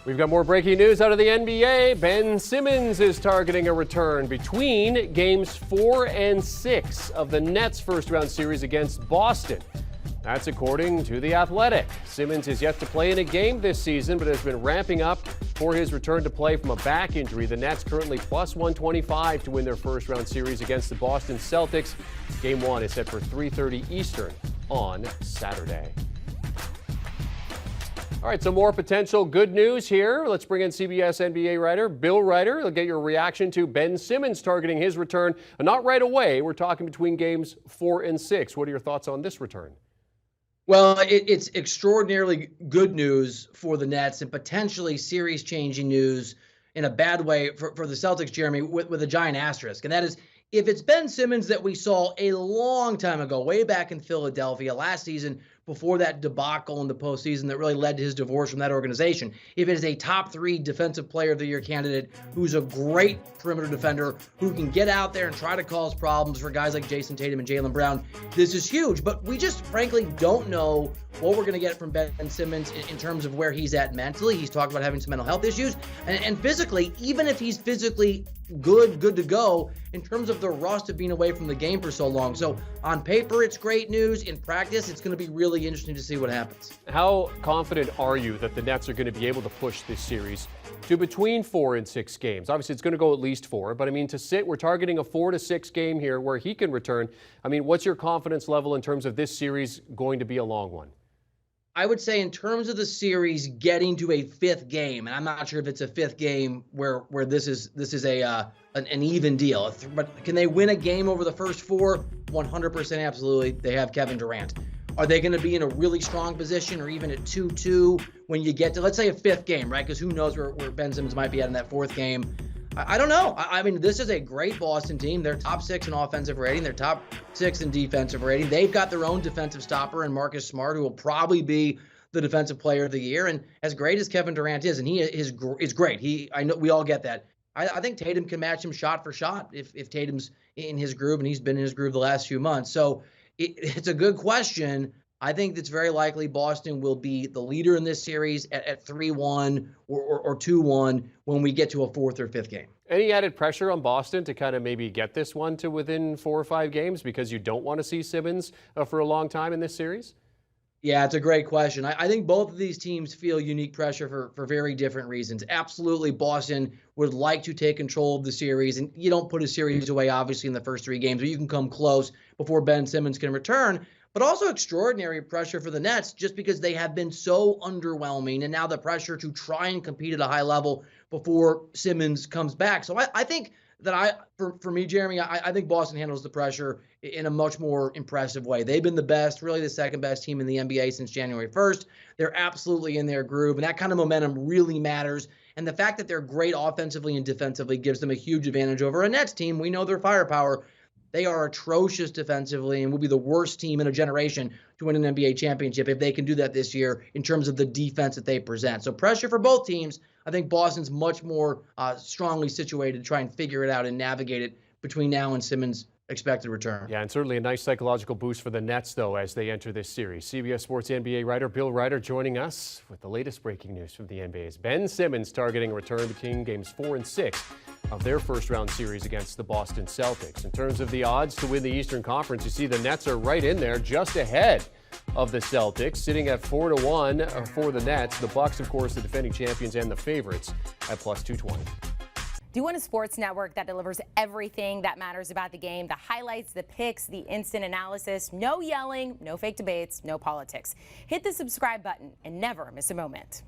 We've got more breaking news out of the NBA. Ben Simmons is targeting a return between games 4 and 6 of the Nets' first-round series against Boston. That's according to The Athletic. Simmons is yet to play in a game this season, but has been ramping up for his return to play from a back injury. The Nets currently plus 125 to win their first-round series against the Boston Celtics. Game 1 is set for 3:30 Eastern on Saturday. All right, some more potential good news here. Let's bring in CBS NBA writer Bill Reiter. He'll get your reaction to Ben Simmons targeting his return. Not right away. We're talking between games 4 and 6. What are your thoughts on this return? Well, it's extraordinarily good news for the Nets and potentially series-changing news in a bad way for the Celtics, Jeremy, with a giant asterisk. And that is, if it's Ben Simmons that we saw a long time ago, way back in Philadelphia last season, before that debacle in the postseason that really led to his divorce from that organization, if it is a top 3 defensive player of the year candidate who's a great perimeter defender who can get out there and try to cause problems for guys like Jason Tatum and Jaylen Brown, this is huge. But we just frankly don't know what we're going to get from Ben Simmons in terms of where he's at mentally. He's talked about having some mental health issues. And physically, even if he's physically good to go, in terms of the rust of being away from the game for so long. So on paper, it's great news. In practice, it's going to be really interesting to see what happens. How confident are you that the Nets are going to be able to push this series to between 4 and 6 games? Obviously, it's going to go at least 4, but I mean, we're targeting a 4 to 6 game here where he can return. I mean, what's your confidence level in terms of this series going to be a long one? I would say in terms of the series getting to a 5th game, and I'm not sure if it's a 5th game where this is an even deal, but can they win a game over the first 4? 100% absolutely. They have Kevin Durant. Are they going to be in a really strong position or even at 2-2 when you get to, let's say, a 5th game, right? Because who knows where Ben Simmons might be at in that 4th game. I don't know. I mean, this is a great Boston team. They're top 6 in offensive rating. They're top 6 in defensive rating. They've got their own defensive stopper in Marcus Smart, who will probably be the defensive player of the year. And as great as Kevin Durant is, and he is great. I know we all get that. I think Tatum can match him shot for shot if Tatum's in his groove, and he's been in his groove the last few months. So it's a good question. I think it's very likely Boston will be the leader in this series at 3-1 or 2-1 when we get to a 4th or 5th game. Any added pressure on Boston to kind of maybe get this one to within 4 or 5 games because you don't want to see Simmons for a long time in this series? Yeah, it's a great question. I think both of these teams feel unique pressure for very different reasons. Absolutely, Boston would like to take control of the series, and you don't put a series away, obviously, in the first 3 games, but you can come close before Ben Simmons can return. But also extraordinary pressure for the Nets just because they have been so underwhelming, and now the pressure to try and compete at a high level before Simmons comes back. So I think that for me, Jeremy, I think Boston handles the pressure in a much more impressive way. They've been the best, really the second best team in the NBA since January 1st. They're absolutely in their groove, and that kind of momentum really matters. And the fact that they're great offensively and defensively gives them a huge advantage over a Nets team. We know their firepower. They are atrocious defensively and will be the worst team in a generation to win an NBA championship if they can do that this year in terms of the defense that they present. So pressure for both teams. I think Boston's much more strongly situated to try and figure it out and navigate it between now and Simmons' expected return. Yeah, and certainly a nice psychological boost for the Nets, though, as they enter this series. CBS Sports NBA writer Bill Reiter joining us with the latest breaking news from the NBA's Ben Simmons targeting a return between games 4 and 6 of their first-round series against the Boston Celtics. In terms of the odds to win the Eastern Conference, you see the Nets are right in there, just ahead of the Celtics, sitting at 4-1 for the Nets. The Bucks, of course, the defending champions and the favorites at plus 220. Do you want a sports network that delivers everything that matters about the game? The highlights, the picks, the instant analysis, no yelling, no fake debates, no politics. Hit the subscribe button and never miss a moment.